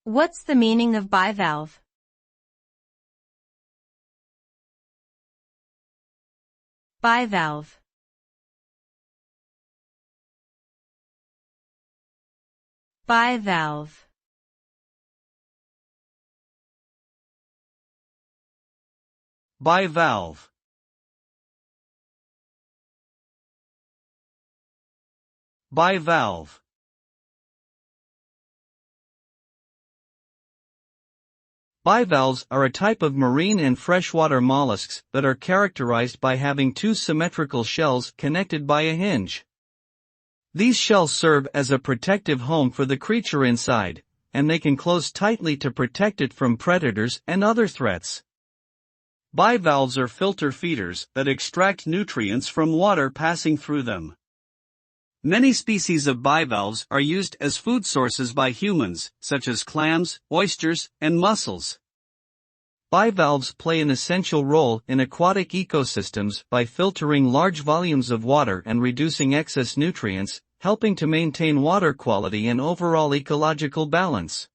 What's the meaning of bivalve? Bivalve. Bivalve. Bivalve. Bivalve. Bivalves are a type of marine and freshwater mollusks that are characterized by having two symmetrical shells connected by a hinge. These shells serve as a protective home for the creature inside, and they can close tightly to protect it from predators and other threats. Bivalves are filter feeders that extract nutrients from water passing through them. Many species of bivalves are used as food sources by humans, such as clams, oysters, and mussels. Bivalves play an essential role in aquatic ecosystems by filtering large volumes of water and reducing excess nutrients, helping to maintain water quality and overall ecological balance.